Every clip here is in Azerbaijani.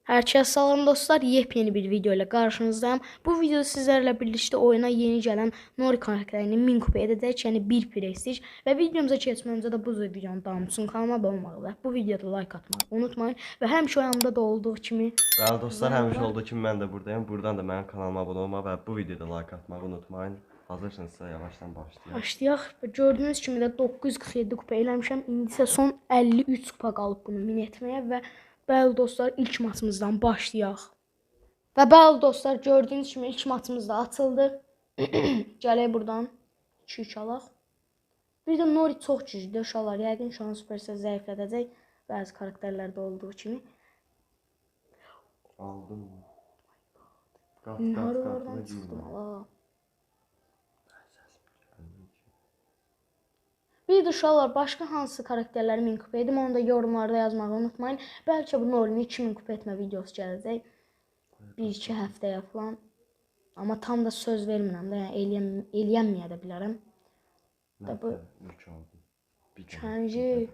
Herkese salam dostlar, yepyeni bir video ile karşınızdayım. Bu videoda sizlerle birlikte oyuna yeni gelen Nori karakterini min kupa edəcək, yəni 1 prestij. Və videomuza keçmədən öncə də bu videonun davamçısını kanalıma abunə olmağı və bu videoda like atmayı unutmayın. Və həmişə oyunda da olduğu kimi... Bəli dostlar, həmişə olduğu kimi mən də buradayım. Buradan da mənim kanalıma abunə olmağı və bu videoda like atmağı unutmayın. Hazırsınızsa yavaşdan başlayaq. Başlayaq. Və gördüyünüz kimi də 947 kupa eləmişəm. İndi isə son 53 kupa qalıb bunu min etməyə və bəli dostlar, ilk maçımızdan başlayaq. Və bəli dostlar, gördüyünüz kimi ilk maçımız da atıldı. Gələk buradan 2-3 alaq. Bir də Nori çox güclüdür uşaqlar. Yəqin şu an Supercell zəiflədəcək bəzi karakterlərdə olduğu kimi. Aldım. Oradan çıxdım ala. Bir də uşaqlar, başqa hansı karakterləri min kupa edim, onu da yorumlarda yazmağı unutmayın. Bəlkə bu Nori'nin 2000 kupa etmə videosu gələcək. 1-2 həftəyə falan. Amma tam da söz vermirəm də, yəni eləyənməyə də bilərəm. Bu 3 aldım. İkinci.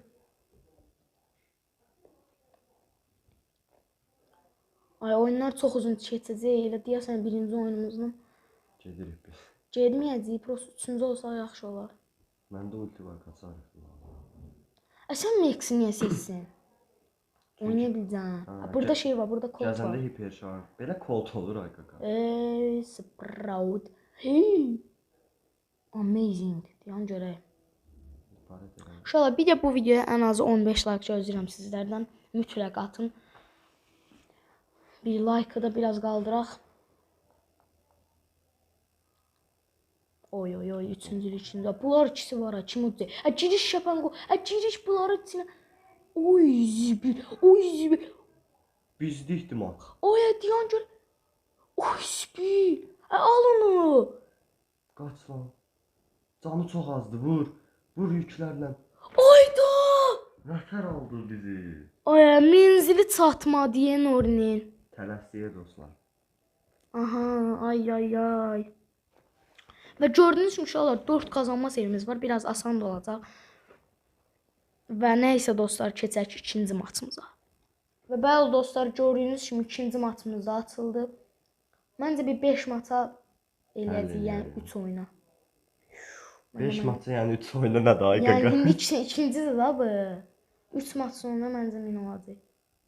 Ay, oyunlar çox uzun keçəcək. Elə deyəsən birinci oyunumuzdan Gedirik biz. getməyəcəyik. Prosta üçüncü olsa yaxşı olar. Məndə ulti var, qaçarıq. Sən Max'i niyə seçsin? Oynaya biləcəksən. Burada şey var, burada Colt var. Gəzəndə hiper şarj. Belə Colt olur ay qaqa. Sprout. Hey. Amazing. Deyən görək. Uşaqlar, bir də bu videoya ən azı 15 like gözləyirəm sizlərdən. Mütləq atın. Bir like'ı da biraz qaldıraq. Oy oy oy, üçüncülük içində. Bunlar ikisi var ha, kim udacaq? Giriş yapan qo. Giriş bunların içinə. Oy zibil, oy zibil. Bizdə ihtimal. Oy deyən gör. Oy zibil. Al onu. Qaç lan. Canı çox azdı, vur. Vur yüklərlə. Ayda. Nətər aldı bizi? Ay, menzili çatmadı Nori'nin. Tələsdiyə dostlar. Aha, ay ay ay. Və gördüyünüz kimi uşaqlar 4 qazanma serimiz var. Biraz asan da olacaq. Və nəysə dostlar, keçək ikinci maçımıza. Və bəli dostlar, gördüyünüz kimi ikinci maçımız da açıldı. Məncə bir 5 maça eləyəcəyik, yəni 3 oyuna. 5 maça yəni 3 oyuna nə daha qaqa? Yəni ikincidir da bu. 3 maç sonra məncə min olacaq.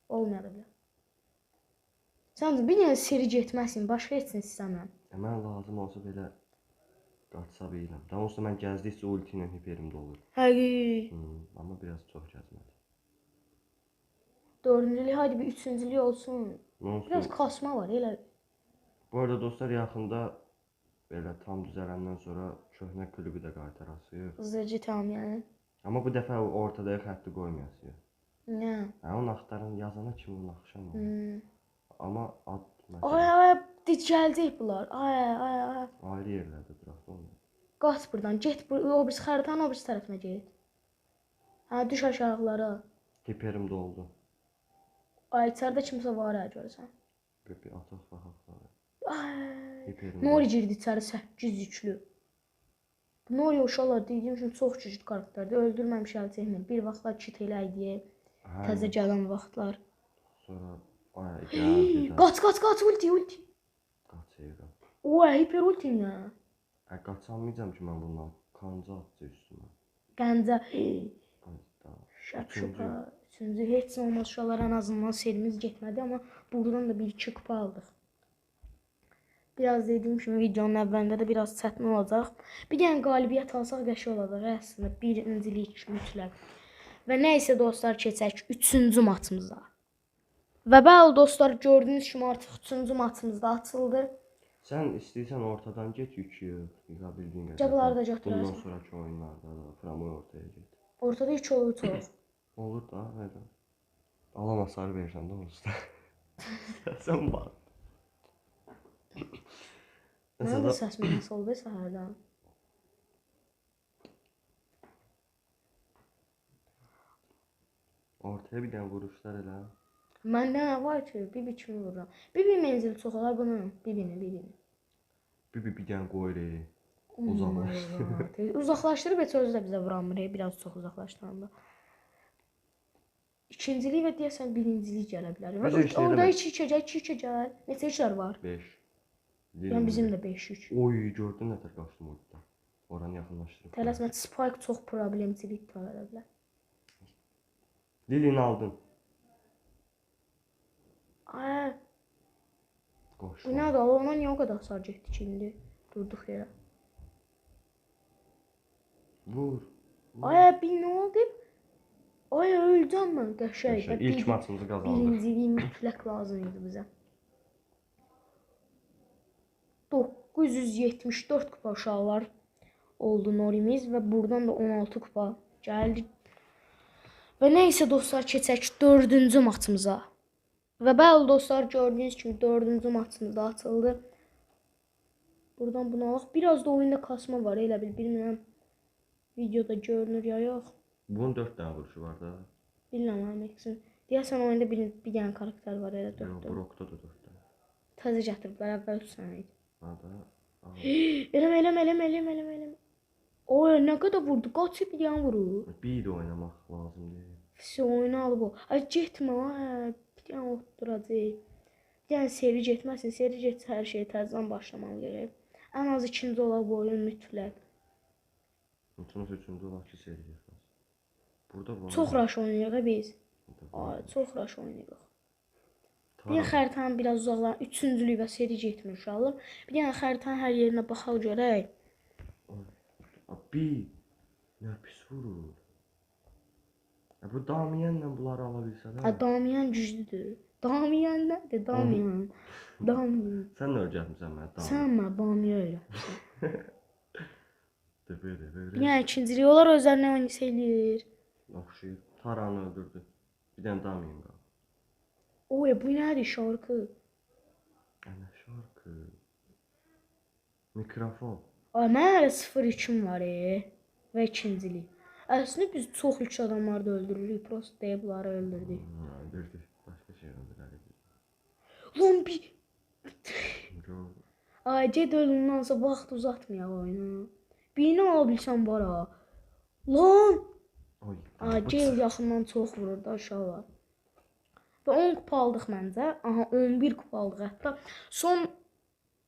Olmaya da bilər. Sən bir dənə seri getməsin, başqa etsin istəmirəm. Mən lazım olsa belə qaçsa bilirəm. Daha olsa mən gəzdikcə ulti ilə hiperim də olur. Həqiqi. Amma biraz çox gəzmədi. Dördüncülük, hadi bir üçüncülük olsun. Biraz kasma var elə. Bu arada dostlar, yaxında belə tam düzələndən sonra köhnə klubu da qaytarasıyıq. Zırcı tam yəni. Amma bu dəfə ortadaya xətti qoymayasıyıq. Nə? Onun axtarın yazana kimi onu axşam olur. Amma ad məsələn. Ay, gələcək bunlar. Ay. Ayrı yerlərdə duraq da onlar. Qaç buradan, get o birisi xəritənin o birisi tərəfinə get. Hə, düş aşağılara. Hiperim də oldu. Ay, içəridə kimsə var hə, görürsən. Bir ataq baxaq. Ay. Hiperim. Nori girdi içəri 8 yüklü. Nori uşaqlar dediyim kimi çox güclü karakterdir. Öldürməmiş əl çəkmir. Bir vaxtlar kit eləydi. Təzə gələn vaxtlar. Sonra ay gəldi. Qaç, ulti. Qaçıram. Oy, hiper ulti ya. Qaçamayacağam ki mən bundan. Kanca atdı üstümə. Qəncə. Üçüncü. Üçüncü heç nə olmaz uşaqlar, ən azından serimiz getmədi, amma buradan da 1-2 kupa aldıq. Biraz dediyim kimi videonun əvvəlində də biraz çətin olacaq. Bir dənə qalibiyyət alsaq qəşəng olacaq əslində. Birincilik mütləq. Və nəysə dostlar, keçək 3-cü maçımıza. Və bəli dostlar, gördüyünüz kimi artıq 3-cü maçımız da açıldı. Sən istəyirsən ortadan get yükü, yığa bildiyin qədər. Cəbləri da götürərsən. Bundan sonraki oyunlarda da Framoy ortaya get. Ortada 3 olur, 3 olur. Olur da, elə. Alan hasarı verirsən də onsuz da. Sən bax. Mənə də səs mənəsi oldu səhərdən. Ortaya bir dənə vuruşlar elə. Məndə nə var ki? Bir kimi vururam. Bir menzili çox olar bunun. Bir-birini. Bir dənə qoyur. Uzaqlaşdır. Uzaqlaşdırıb heç özü də bizə vuramır. Biraz çox uzaqlaşdıranda. İkincilik və deyəsən birincilik gələ bilər. Biz heç nə Orada eləmədik. 2 içəcək. Neçə işlər var? 5. Yəni bizim də 5-3. Oy, gördün nə tər qaçdım oradan. Oranı yaxınlaşdırıb. Tələsmə, Spike çox problemcilik törədə bilər. Lilini aldın. Ay, Qoş. bu nədir? Ona niyə o qədər hasar getdi ki indi? Durduq yerə. Vur. Ay, bir nə oldu? Ay, öldüm mən qəşəng. İlk maçımızı qazandıq. Birinciliyi mütləq lazım idi bizə. 974 kupa uşaqlar oldu Norimiz və buradan da 16 kupa gəldi. Və nəysə dostlar, keçək 4-cü maçımıza. Və bəli dostlar, gördüyünüz kimi 4-cü maçımız da açıldı. Buradan bunu alaq. Biraz da oyunda kasma var, elə bilmirəm. Videoda görünür ya yox. Bunun 4 dənə vuruşu var da. Bilmirəm Max'in. Deyəsən oyunda bir dənə karakter var, elə 4 Yox, dənə. Brock'da da 4 dənə. Təzə gətiriblər, əvvəl 3 dənə idi. Ha da. Eləm. Oy, nə qədər vurdu? Qaçıb bir dənə vurur. Bir də oynamaq lazım deyil. Vəsə oyunu alıb o. Ay getmə, ay. Bir dənə otturacaq. Bir dənə seri getməsin. Seri getsə hər şey təzədən başlamalı gərək. Ən az ikinci ola bu oyun mütləq. Unutulmuş üçüncü olan ki seri getməz. Burada bu. Çox raş oynayırıq biz. Ay, çox raş oynayırıq. Bir dənə xəritənin biraz uzaqlarına, üçüncülük və seri getmir uşaqlar. Bir dənə xəritənin hər yerinə baxaq görək. Abi, nə pis vurur. Bu Damienlə bunları ala bilsələr. Damian güclüdür. Damian nədir? Damian. Sən nə öyrətmisən mənə Damian? Sən mənə Damian öyrətmisən. Böyle. Bir dənə ikincilik olar özlərinə oynayış eləyir. Oxşayır. Taranı öldürdü. Bir dənə Damian qaldı. Oy, bu nədir şarkı? Ana şarkı. Mikrofon. Ay, mənə elə 0-2 var və ikincilik. Əslində biz çox üç adamları da öldürürük. Prost deyə bunları öldürdük. Öldürdük. Başqa şey öldürərik. Lan bir... Ay, ged ölümdansa vaxt uzatmayaq oyunu. Birini ala bilsən var ha. Lan! Ay, gel yaxından çox vurur da uşaqlar. Və 10 kupa aldıq məncə. Aha, 11 kupa aldıq hətta. Son...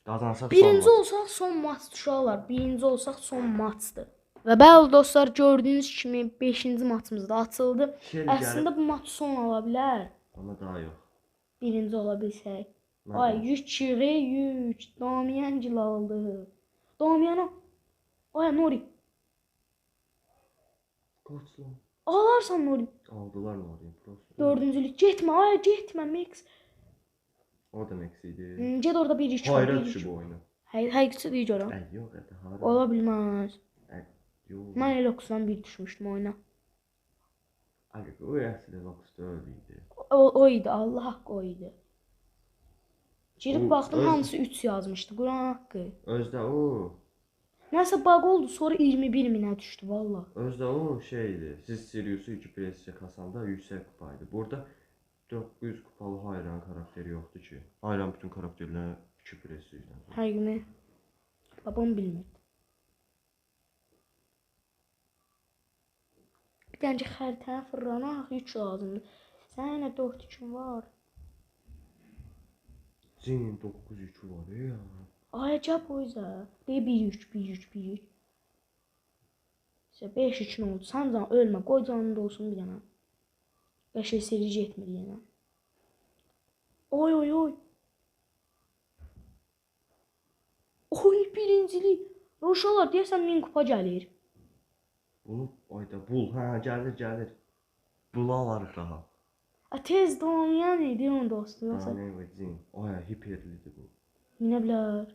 Qazansaq Birinci olsaq son maç uşaqlar. Birinci olsaq son maçdır. Və bəli dostlar, gördüyünüz kimi 5-ci maçımız da açıldı. Əslində bu maç son ola bilər. Amma daha yox. Birinci ola bilsək. Ay, yük. Damian gil aldı. Damiana. Ay, Nori. Qoç lan. Alarsan Nori. Aldılar Nori. Prost. Dördüncülük. Getmə, ay, getmə Max. O demək idi. Get orada 1-2 var. Hayra düşüb bu oyuna. Həqiqəti deyir görəm. Yox, hara. Ola bilməz. Yox. Mən elə 9-dan 1 düşmüşdüm oyuna. Aga, o əslində Lox'da öldü. O idi, Allah haqqı o idi. Girib baxdım, öz- hamısı 3 yazmışdı, Quran haqqı. Özdə o. Nəsə bug oldu, sonra 21 minə düşdü valla. Özdə o şeydi. Siz Sirius'u 2 presçə kasanda yüksək kupa idi. Burada 900 kupalı Hayran karakteri yoxdur ki. Hayran bütün karakterlərə 2 presçə ilə. Həqiqini babam bilmirdi. Bir dənə xəritəni fırlanaq, yük lazımdır. Sən yenə 4 yükün var. Senin 9 yükü var ya. Ay, əcəb o izə. Deyə 1 yük. İşte 5 yükün oldu. Sən can ölmə, qoy canında olsun bir dənə. Qəşəng serici etmir yenə. Oy. Oy, birincilik. Roşalar deyəsən 1000 kupa gəlir. Bunu ayda bul. Hə, gəlir. Bula alarıq daha. Tez Damian idi onun dostu. Yoxsa Damian və Jin. Ay, hiperlidir bu. minə bilər.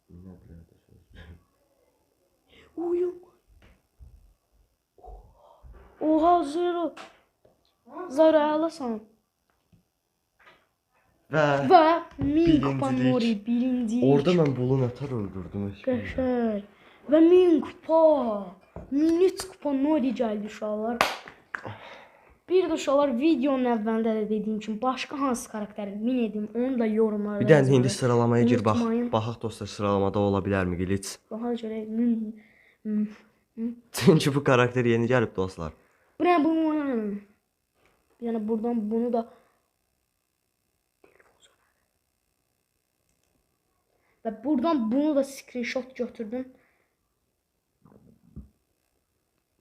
Minə bilər də söz. Oy. Oha, Zero alasan. Və 1000 kupa Nori birincilik. Orada mən bulu nətər öldürdüm. Qəşəng. Və 1000 kupa. 1003 kupa Nori gəldi uşaqlar. Bir də uşaqlar videonun əvvəlində də dediyim kimi başqa hansı karakteri min edim onu da yorumlara Bir dənə indi sıralamaya gir bax. Unutmayın. Baxaq dostlar sıralamada ola bilərmi Glitch? Baxa görək. Çünki bu karakter yeni gəlib dostlar. Bu nə bu? Bir dənə buradan bunu da və buradan bunu da screenshot götürdüm.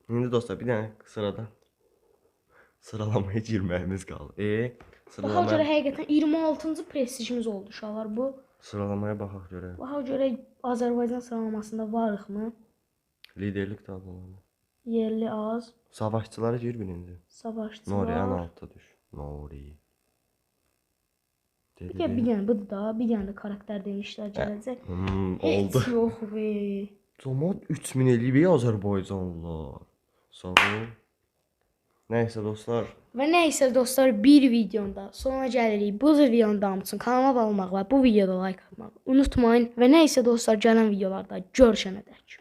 İndi dostlar bir dənə sıradan sıralamaya girməyimiz qaldı. Baxa Sıralamaya, görə həqiqətən 26-cı prestijimiz oldu uşaqlar bu. sıralamaya baxaq görək. Baxa görə Azərbaycan sıralamasında varıqmı? Liderlik tablolarına. Yerli az, Savaşçılara gir birinci. Nuri ən savaşçılar. altda düş. Nuri. Bir dənə budur da, bir dənə də karakter demişlər gələcək. Oldu. Heç yox be. Cəmaət 3000 eləyib Azərbaycanlılar. Sağ ol. Nəysə dostlar, Və nəysə dostlar, bir videonun da sonuna gəlirik. Bu videonun davamı üçün kanalıma abunə olmaq və bu videoda like atmağı unutmayın. Və nəysə dostlar, gələn videolarda görüşənədək.